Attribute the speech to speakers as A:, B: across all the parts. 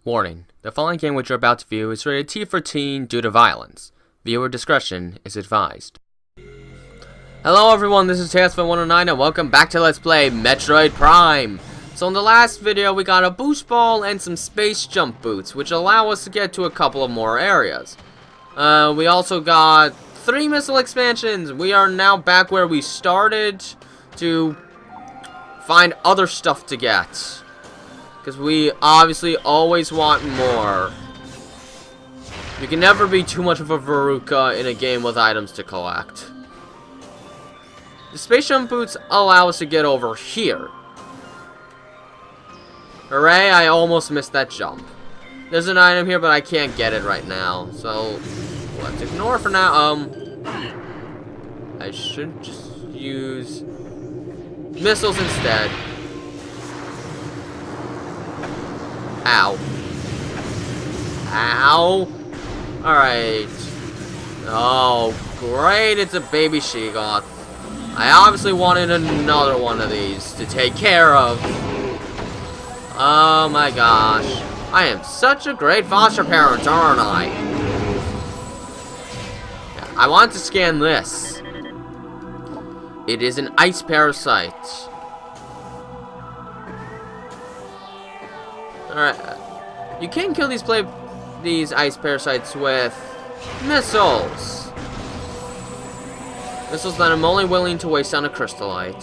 A: Warning: the following game which you're about to view is rated T for teen due to violence. Viewer discretion is advised. Hello everyone, this is TSFan109 and welcome back to Let's Play Metroid Prime. So in the last video we got a boost ball and some space jump boots, which allow us to get to a couple of more areas. We also got 3 missile expansions. We are now back where we started to find other stuff to get. Because we obviously always want more. You can never be too much of a Veruca in a game with items to collect. The space jump boots allow us to get over here. Hooray, I almost missed that jump. There's an item here, but I can't get it right now. So, let's ignore for now. I should just use missiles instead. Ow. Ow. Alright. Oh, great. It's a baby Sheegoth. I obviously wanted another one of these to take care of. Oh my gosh. I am such a great foster parent, aren't I? I want to scan this. It is an ice parasite. Alright, you can kill these ice parasites with missiles. Missiles that I'm only willing to waste on a crystallite.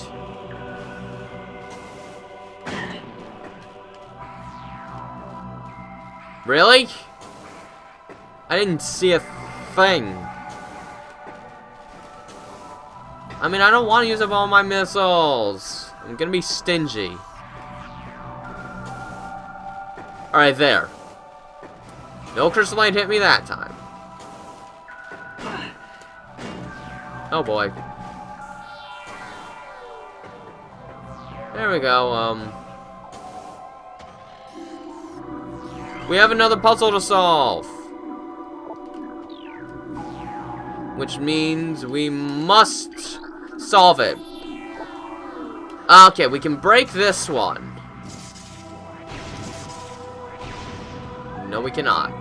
A: Really? I didn't see a thing. I mean, I don't want to use up all my missiles. I'm gonna be stingy. Alright, there. No crystallite hit me that time. Oh boy. There we go, we have another puzzle to solve. Which means we must solve it. Okay, we can break this one. No, we cannot.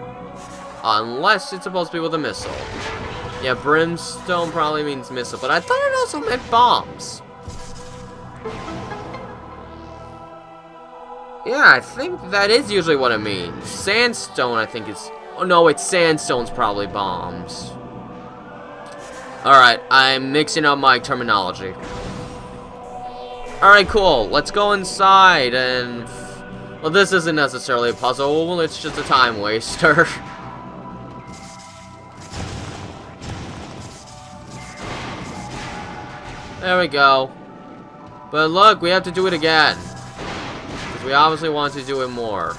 A: Unless it's supposed to be with a missile. Yeah, brimstone probably means missile, but I thought it also meant bombs. Yeah, I think that is usually what it means. Sandstone, I think is... Oh, no, it's sandstone's probably bombs. Alright, I'm mixing up my terminology. Alright, cool. Let's go inside and... Well, this isn't necessarily a puzzle, it's just a time waster. There we go. But look, we have to do it again. Because we obviously want to do it more.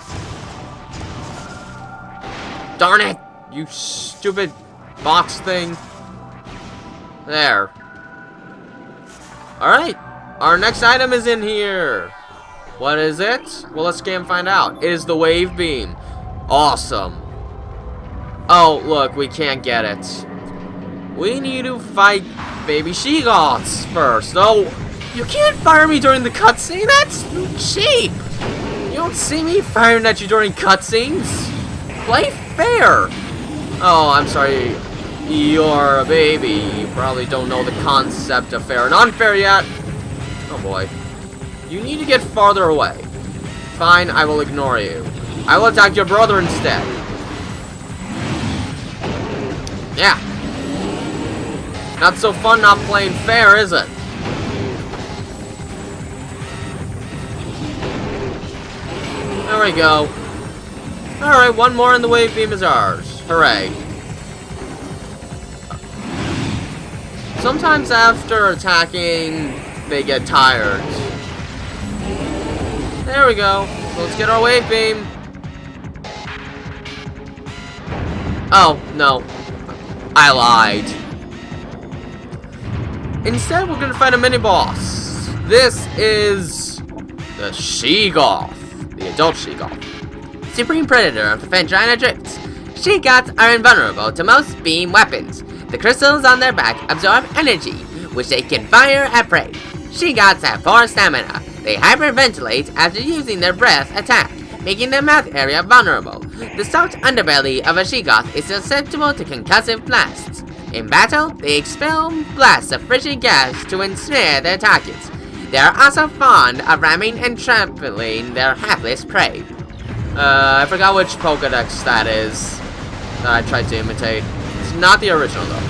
A: Darn it! You stupid box thing. There. Alright. Our next item is in here. What is it? Well, let's go and find out. It is the wave beam. Awesome. Oh, look, we can't get it. We need to fight baby Sheegoths first. Oh, you can't fire me during the cutscene? That's cheap. You don't see me firing at you during cutscenes. Play fair. Oh, I'm sorry. You're a baby. You probably don't know the concept of fair and unfair yet. Oh, boy. You need to get farther away. Fine, I will ignore you. I will attack your brother instead. Yeah. Not so fun not playing fair, is it? There we go. Alright, one more and the wave beam is ours. Hooray. Sometimes after attacking, they get tired. There we go. So let's get our wave beam. Oh, no. I lied. Instead, we're gonna fight a mini-boss. This is the Sheegoth. The adult Sheegoth. Supreme Predator of the Fangina Drifts. Sheegoths are invulnerable to most beam weapons. The crystals on their back absorb energy, which they can fire at prey. Sheegoths have 4 stamina. They hyperventilate after using their breath attack. making the mouth area vulnerable. The soft underbelly of a she-goth is susceptible to concussive blasts. In battle, they expel blasts of frigid gas to ensnare their targets. They are also fond of ramming and trampling their hapless prey. I forgot which Pokedex that is that I tried to imitate. It's not the original though.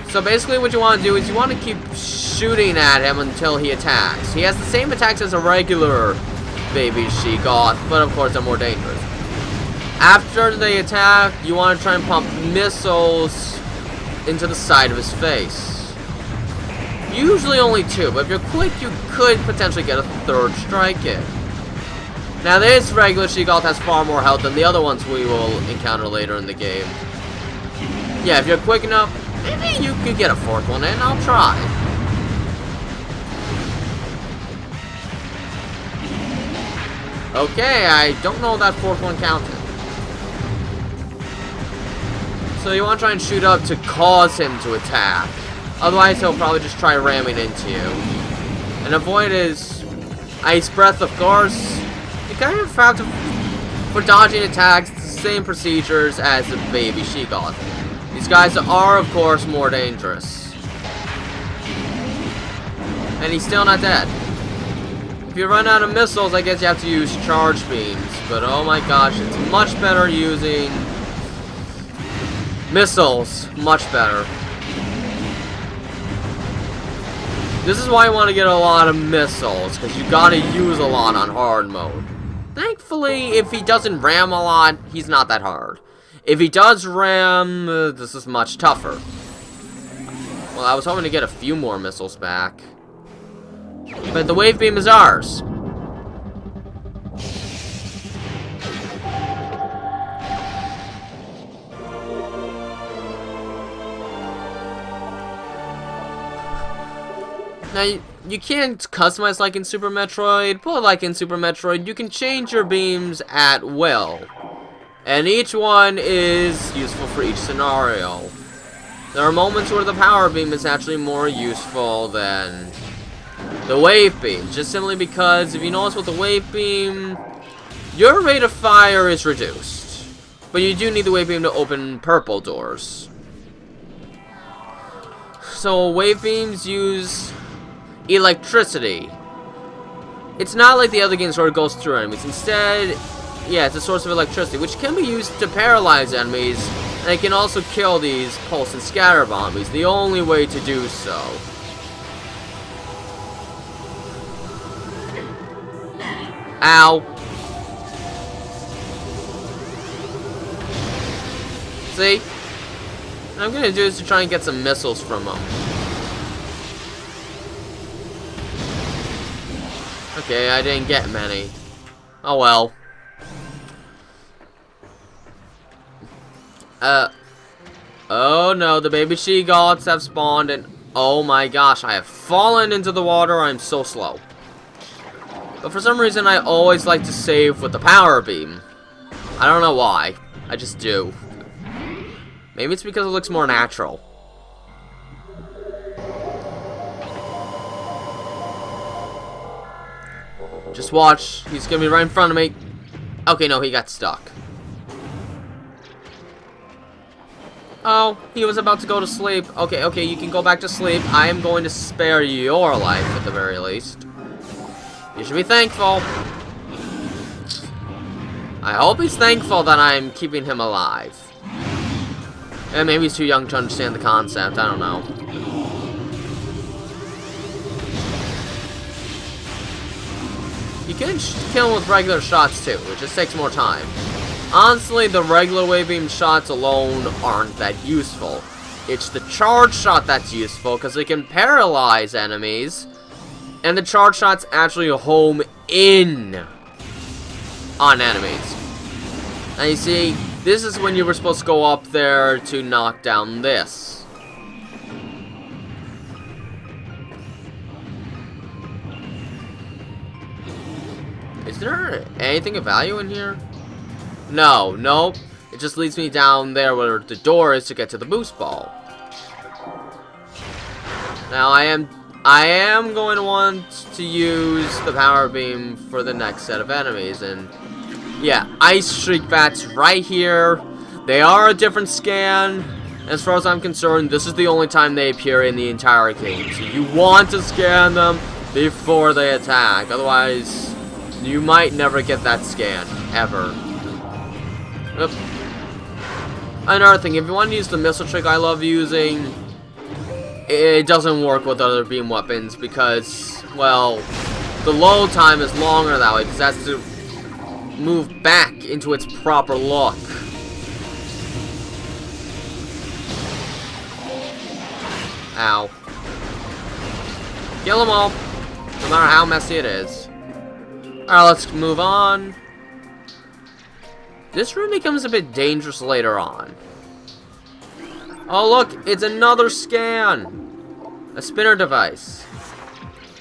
A: So basically what you want to do is you want to keep shooting at him until he attacks. He has the same attacks as a regular baby she-goth, but of course they're more dangerous. After they attack, you want to try and pump missiles into the side of his face. Usually only 2, but if you're quick, you could potentially get a 3rd strike in. Now this regular she-goth has far more health than the other ones we will encounter later in the game. Yeah, if you're quick enough, maybe you could get a 4th one in. I'll try. Okay, I don't know that 4th one counted. So you want to try and shoot up to cause him to attack. Otherwise, he'll probably just try ramming into you. And avoid his Ice Breath, of course. You kind of have to, for dodging attacks, the same procedures as the baby she-goth. These guys are, of course, more dangerous. And he's still not dead. If you run out of missiles, I guess you have to use charge beams. But oh my gosh, it's much better using missiles. Much better. This is why you want to get a lot of missiles, because you gotta use a lot on hard mode. Thankfully, if he doesn't ram a lot, he's not that hard. If he does ram, this is much tougher. Well, I was hoping to get a few more missiles back. But the wave beam is ours. Now, you can't customize like in Super Metroid, but like in Super Metroid, you can change your beams at will. And each one is useful for each scenario. There are moments where the power beam is actually more useful than the wave beam. Just simply because, if you notice with the wave beam, your rate of fire is reduced. But you do need the wave beam to open purple doors. So wave beams use electricity. It's not like the other games where it goes through enemies. Instead, yeah, it's a source of electricity, which can be used to paralyze enemies, and it can also kill these pulse and scatter bombies. The only way to do so. Ow. See? What I'm gonna do is to try and get some missiles from them. Okay, I didn't get many. Oh well. Oh no, the baby she-goths have spawned and oh my gosh, I have fallen into the water. I'm so slow. But for some reason, I always like to save with the power beam. I don't know why. I just do. Maybe it's because it looks more natural. Just watch. He's gonna be right in front of me. Okay, no, he got stuck. Oh, he was about to go to sleep. Okay, okay, you can go back to sleep. I am going to spare your life at the very least. You should be thankful. I hope he's thankful that I'm keeping him alive. And maybe he's too young to understand the concept. I don't know. You can kill him with regular shots too. It just takes more time. Honestly, the regular wave beam shots alone aren't that useful. It's the charge shot that's useful because it can paralyze enemies. And the charge shots actually home in on enemies. And you see, this is when you were supposed to go up there to knock down this. Is there anything of value in here? No, nope. It just leads me down there where the door is to get to the boost ball. Now I am going to want to use the power beam for the next set of enemies, and Yeah, ice shriek bats right here. They are a different scan. As far as I'm concerned, this is the only time they appear in the entire game. So you want to scan them before they attack. Otherwise, you might never get that scan. Ever. Yep. Another thing, if you want to use the missile trick I love using, it doesn't work with other beam weapons because, well, the load time is longer that way because it has to move back into its proper look. Ow. Kill them all, no matter how messy it is. Alright, let's move on. This room becomes a bit dangerous later on. Oh look, it's another scan! A spinner device.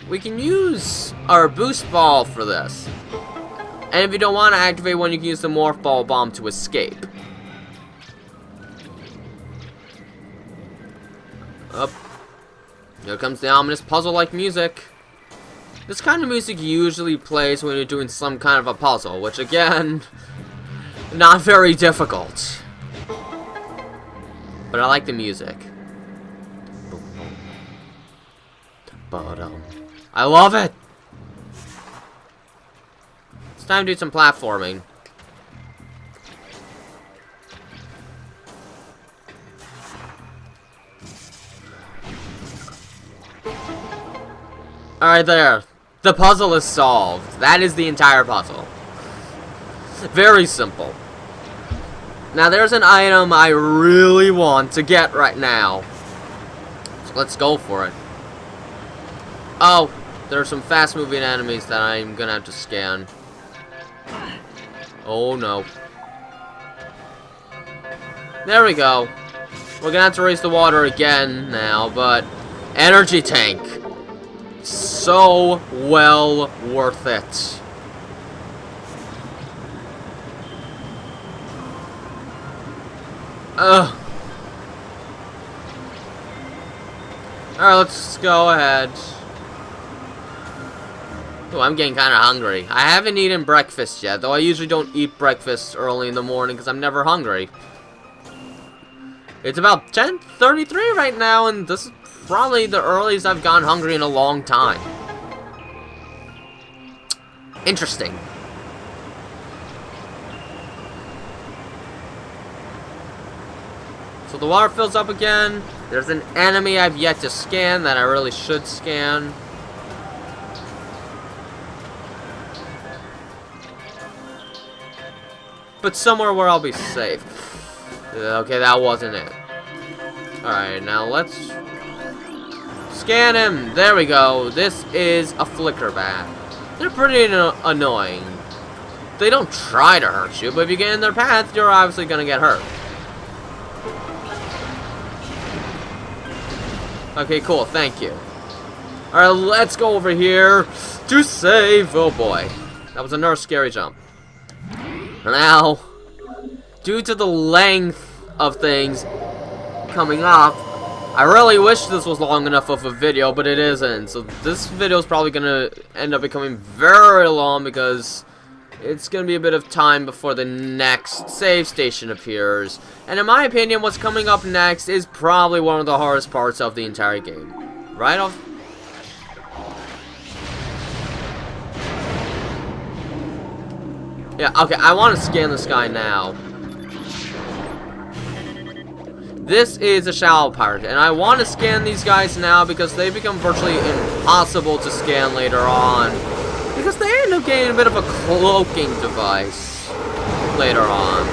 A: We can use our boost ball for this. And if you don't want to activate one, you can use the morph ball bomb to escape. Up. Here comes the ominous puzzle-like music. This kind of music usually plays when you're doing some kind of a puzzle, which again, not very difficult. But I like the music. I love it! It's time to do some platforming. Alright there. The puzzle is solved. That is the entire puzzle. Very simple. Now there's an item I really want to get right now. So let's go for it. Oh, there are some fast moving enemies that I'm gonna have to scan. Oh no. There we go. We're gonna have to raise the water again now, but energy tank. So well worth it. Ugh. Alright, let's go ahead. Oh, I'm getting kind of hungry. I haven't eaten breakfast yet, though I usually don't eat breakfast early in the morning because I'm never hungry. It's about 10:33 right now, and this is probably the earliest I've gone hungry in a long time. Interesting. So the water fills up again. There's an enemy I've yet to scan that I really should scan. But somewhere where I'll be safe. Okay, that wasn't it. Alright, now let's scan him. There we go. This is a flicker bat. They're pretty annoying. They don't try to hurt you, but if you get in their path, you're obviously gonna get hurt. Okay, cool. Thank you. Alright, let's go over here to save. Oh boy. That was another scary jump. Now, due to the length of things coming up, I really wish this was long enough of a video, but it isn't. So this video is probably going to end up becoming very long because it's going to be a bit of time before the next save station appears. And in my opinion, what's coming up next is probably one of the hardest parts of the entire game. Right off. Yeah, okay, I want to scan this guy now. This is a shallow pirate, and I want to scan these guys now because they become virtually impossible to scan later on. Because they end up getting a bit of a cloaking device later on.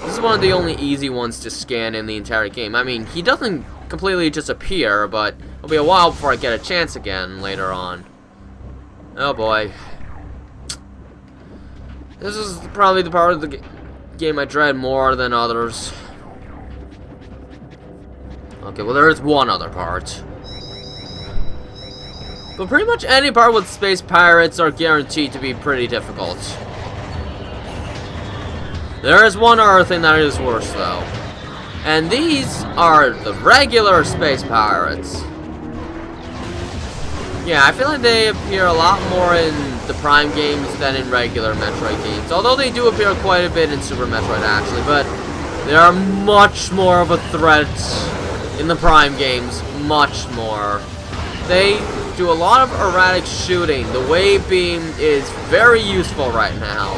A: This is one of the only easy ones to scan in the entire game. I mean, he doesn't completely disappear, but it'll be a while before I get a chance again later on. Oh boy. This is probably the part of the game I dread more than others. Okay, well there is one other part. But pretty much any part with space pirates are guaranteed to be pretty difficult. There is one other thing that is worse though. And these are the regular space pirates. Yeah, I feel like they appear a lot more in the Prime games than in regular Metroid games. Although they do appear quite a bit in Super Metroid, actually. But they are much more of a threat in the Prime games. Much more. They do a lot of erratic shooting. The wave beam is very useful right now.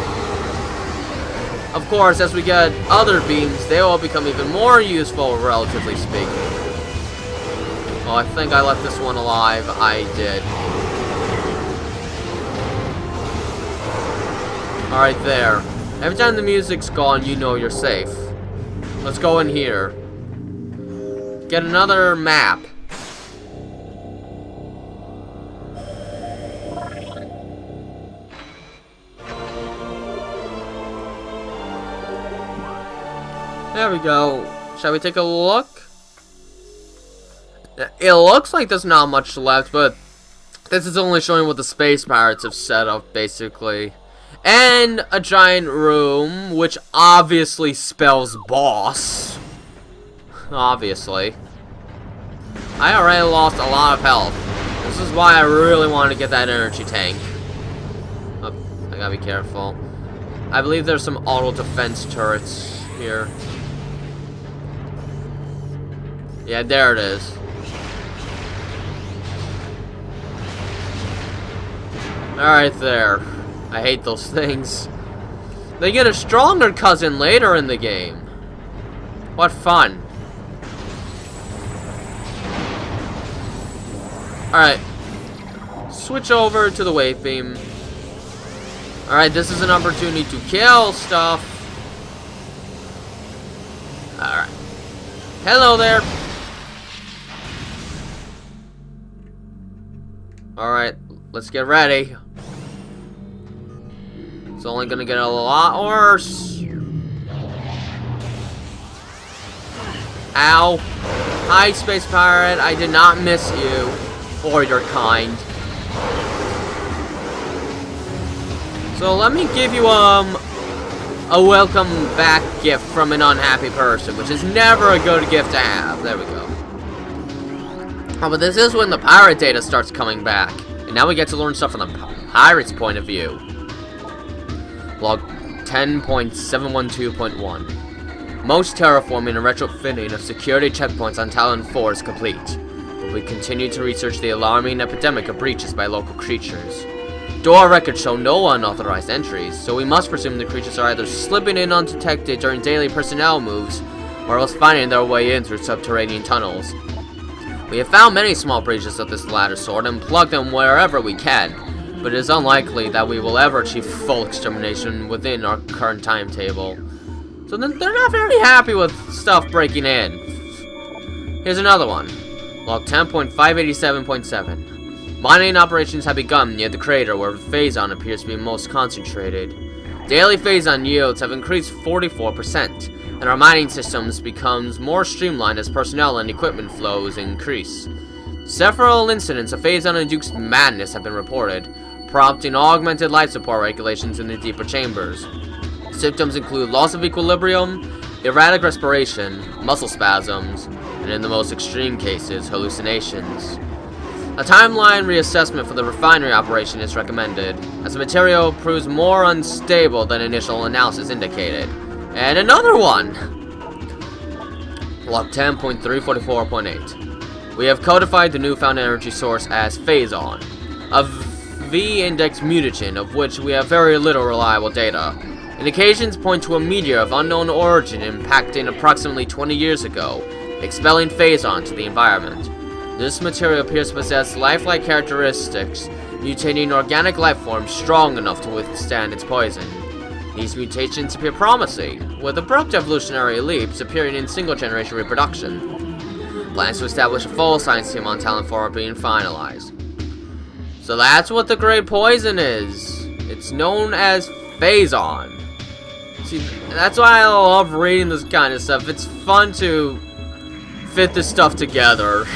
A: Of course, as we get other beams, they will become even more useful, relatively speaking. Oh, I think I left this one alive. I did. Alright, there. Every time the music's gone, you know you're safe. Let's go in here. Get another map. There we go. Shall we take a look? It looks like there's not much left, but this is only showing what the Space Pirates have set up, basically. And a giant room, which obviously spells boss. Obviously. I already lost a lot of health. This is why I really wanted to get that energy tank. Oh, I gotta be careful. I believe there's some auto defense turrets here. Yeah, there it is. Alright there. I hate those things. They get a stronger cousin later in the game. What fun. Alright. Switch over to the wave beam. Alright, this is an opportunity to kill stuff. Alright. Hello there. Alright, let's get ready. It's only gonna get a lot worse. Ow. Hi, Space Pirate. I did not miss you. Or your kind. So let me give you a welcome back gift from an unhappy person, which is never a good gift to have. There we go. Oh, but this is when the pirate data starts coming back. And now we get to learn stuff from the pirate's point of view. Log 10.712.1. Most terraforming and retrofitting of security checkpoints on Talon 4 is complete. But we continue to research the alarming epidemic of breaches by local creatures. Though our records show no unauthorized entries, so we must presume the creatures are either slipping in undetected during daily personnel moves, or else finding their way in through subterranean tunnels. We have found many small breaches of this latter sort and plugged them wherever we can, but it is unlikely that we will ever achieve full extermination within our current timetable. So then they're not very happy with stuff breaking in. Here's another one. Log 10.587.7. Mining operations have begun near the crater where Phazon appears to be most concentrated. Daily Phazon yields have increased 44%. And our mining systems becomes more streamlined as personnel and equipment flows increase. Several incidents of Phazon-induced madness have been reported, prompting augmented life support regulations in the deeper chambers. Symptoms include loss of equilibrium, erratic respiration, muscle spasms, and in the most extreme cases, hallucinations. A timeline reassessment for the refinery operation is recommended, as the material proves more unstable than initial analysis indicated. And another one! Log 10.344.8. We have codified the newfound energy source as Phazon, a V-index mutagen of which we have very little reliable data. Indications point to a meteor of unknown origin impacting approximately 20 years ago, expelling Phazon to the environment. This material appears to possess lifelike characteristics, mutating organic life forms strong enough to withstand its poison. These mutations appear promising, with abrupt evolutionary leaps appearing in single-generation reproduction. Plans to establish a full science team on Talon 4 are being finalized. So that's what the Great Poison is. It's known as Phazon. See, that's why I love reading this kind of stuff. It's fun to fit this stuff together.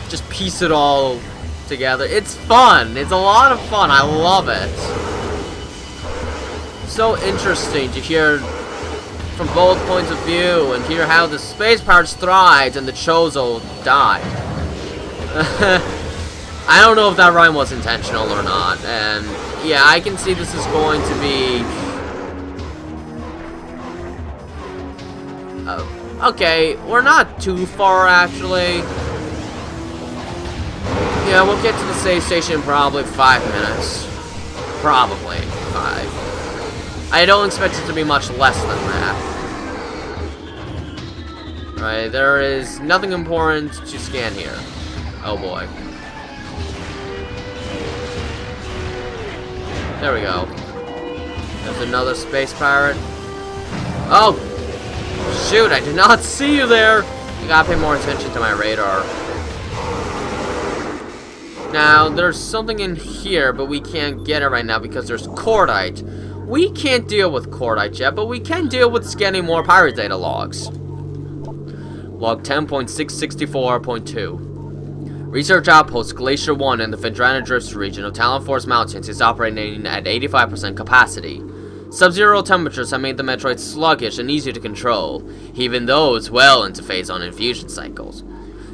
A: Just piece it all together. It's fun. It's a lot of fun. I love it. So interesting to hear from both points of view and hear how the Space Pirates thrived and the Chozo died. I don't know if that rhyme was intentional or not, and yeah, I can see this is going to be... okay, we're not too far, actually. Yeah, we'll get to the save station in probably 5 minutes. Probably 5. I don't expect it to be much less than that. Right, there is nothing important to scan here. Oh boy. There we go. There's another space pirate. Oh! Shoot, I did not see you there! You gotta pay more attention to my radar. Now, there's something in here, but we can't get it right now because there's cordite. We can't deal with cordite yet, but we can deal with scanning more pirate data logs. Log 10.664.2. Research outpost Glacier 1 in the Vendrana Drifts region of Talon Force Mountains is operating at 85% capacity. Sub-zero temperatures have made the Metroid sluggish and easy to control, even though it's well into phase-on infusion cycles.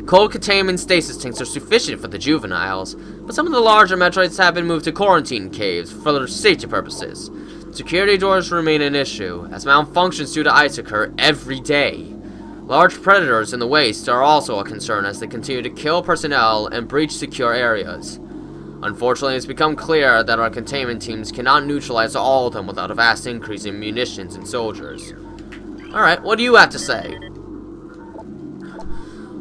A: Cold containment stasis tanks are sufficient for the juveniles, but some of the larger Metroids have been moved to quarantine caves for their safety purposes. Security doors remain an issue, as malfunctions due to ice occur every day. Large predators in the waste are also a concern as they continue to kill personnel and breach secure areas. Unfortunately, it's become clear that our containment teams cannot neutralize all of them without a vast increase in munitions and soldiers. Alright, what do you have to say?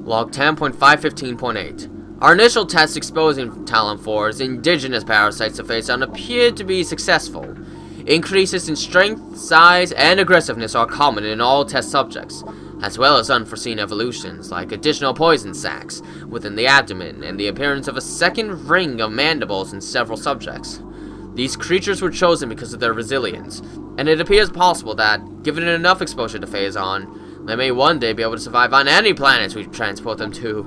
A: Log 10.515.8. Our initial tests exposing Talon 4's indigenous parasites to phase-on appeared to be successful. Increases in strength, size, and aggressiveness are common in all test subjects, as well as unforeseen evolutions like additional poison sacs within the abdomen and the appearance of a second ring of mandibles in several subjects. These creatures were chosen because of their resilience, and it appears possible that, given enough exposure to phase-on, they may one day be able to survive on any planets we transport them to.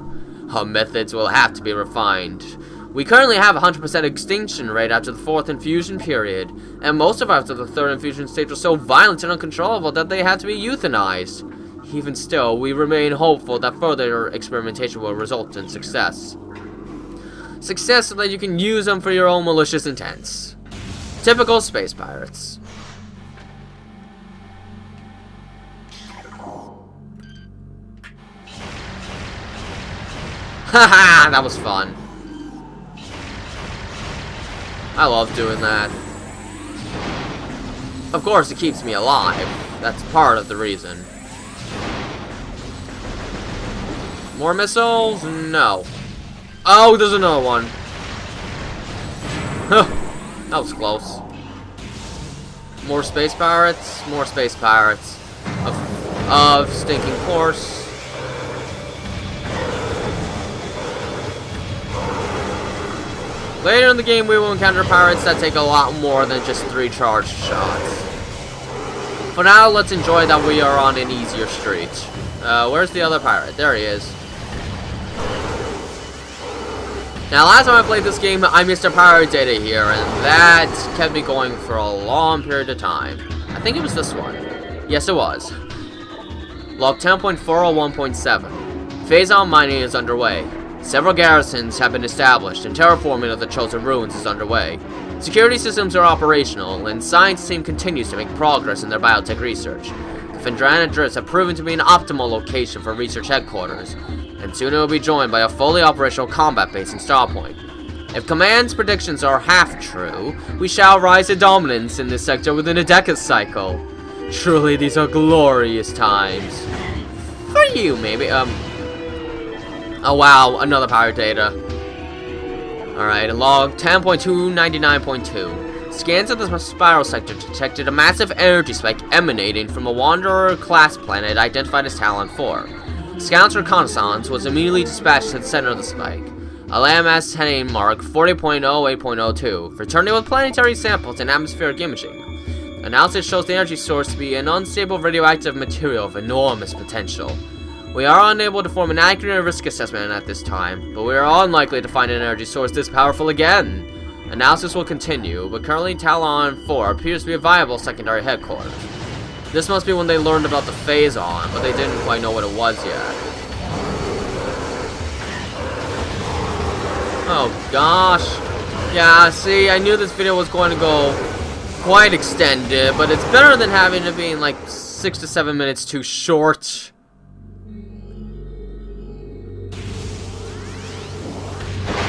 A: Our methods will have to be refined. We currently have a 100% extinction rate after the 4th infusion period, and most of after the 3rd infusion stage were so violent and uncontrollable that they had to be euthanized. Even still, we remain hopeful that further experimentation will result in success. Success so that you can use them for your own malicious intents. Typical space pirates. Haha, that was fun. I love doing that. Of course, it keeps me alive. That's part of the reason. More missiles? No. Oh, there's another one. That was close. More space pirates. More space pirates. Of stinking course. Later in the game, we will encounter pirates that take a lot more than just 3 charged shots. For now, let's enjoy that we are on an easier street. Where's the other pirate? There he is. Now, last time I played this game, I missed a pirate data here, and that kept me going for a long period of time. I think it was this one. Yes, it was. Log 10.401.7. Phase-on mining is underway. Several garrisons have been established, and terraforming of the chosen ruins is underway. Security systems are operational, and science team continues to make progress in their biotech research. The Vendrana Drifts have proven to be an optimal location for research headquarters, and soon it will be joined by a fully operational combat base in Starpoint. If Command's predictions are half true, we shall rise to dominance in this sector within a decacycle. Truly, these are glorious times. For you, maybe, Oh wow, another pirate data. Alright, log 10.299.2. Scans of the spiral sector detected a massive energy spike emanating from a Wanderer-class planet identified as Talon 4. Scouts reconnaissance was immediately dispatched to the center of the spike. A landmass heading mark 40.08.02, returning with planetary samples and atmospheric imaging. Analysis shows the energy source to be an unstable radioactive material of enormous potential. We are unable to form an accurate risk assessment at this time, but we are unlikely to find an energy source this powerful again. Analysis will continue, but currently Talon 4 appears to be a viable secondary headquarters. This must be when they learned about the phase-on, but they didn't quite know what it was yet. Oh gosh. Yeah, see, I knew this video was going to go quite extended, but it's better than having it being like 6 to 7 minutes too short.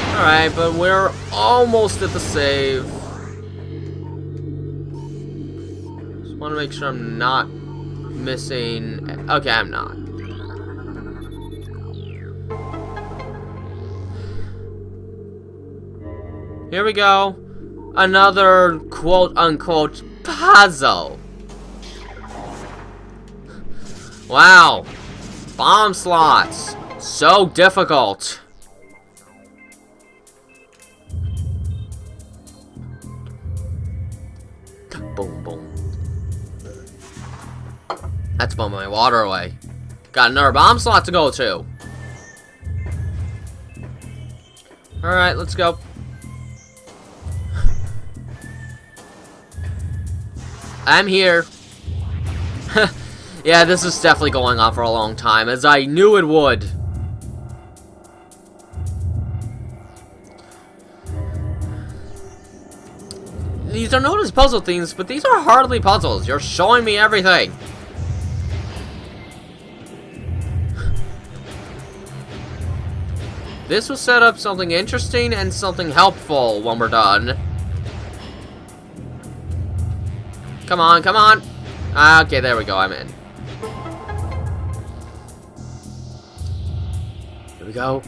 A: Alright, but we're almost at the save. Just want to make sure I'm not missing. Okay, I'm not. Here we go. Another quote-unquote puzzle. Wow. Bomb slots. So difficult. Boom, boom. That's bumming my water away. Got another bomb slot to go to. Alright, let's go. I'm here. Yeah, this is definitely going on for a long time, as I knew it would. These are known as puzzle themes, but these are hardly puzzles. You're showing me everything. This will set up something interesting and something helpful when we're done. Come on, come on. Okay, there we go, I'm in. Here we go.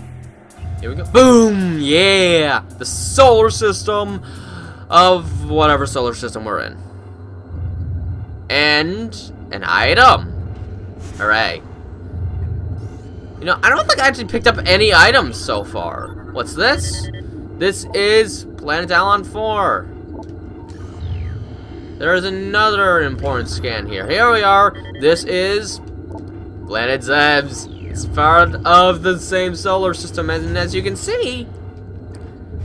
A: Here we go. Boom! Yeah! The solar system of whatever solar system we're in. And an item. Hooray. You know, I don't think I actually picked up any items so far. What's this? This is Planet Alon 4. There is another important scan here. Here we are. This is Planet Zebes. It's part of the same solar system, and as you can see,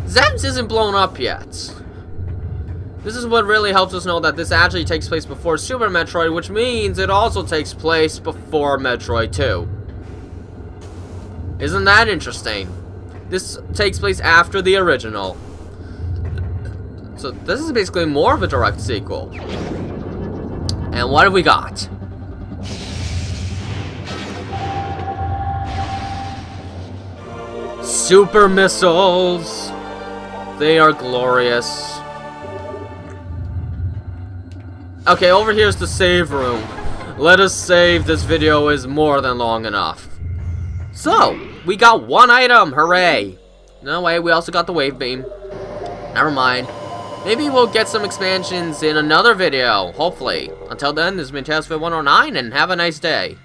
A: Zebes isn't blown up yet. This is what really helps us know that this actually takes place before Super Metroid, which means it also takes place before Metroid 2. Isn't that interesting? This takes place after the original. So this is basically more of a direct sequel. And what have we got? Super missiles. They are glorious. Okay, over here's the save room. Let us save. This video is more than long enough. So, we got one item. Hooray. No way, we also got the wave beam. Never mind. Maybe we'll get some expansions in another video, hopefully. Until then, this has been TailsFit109, and have a nice day.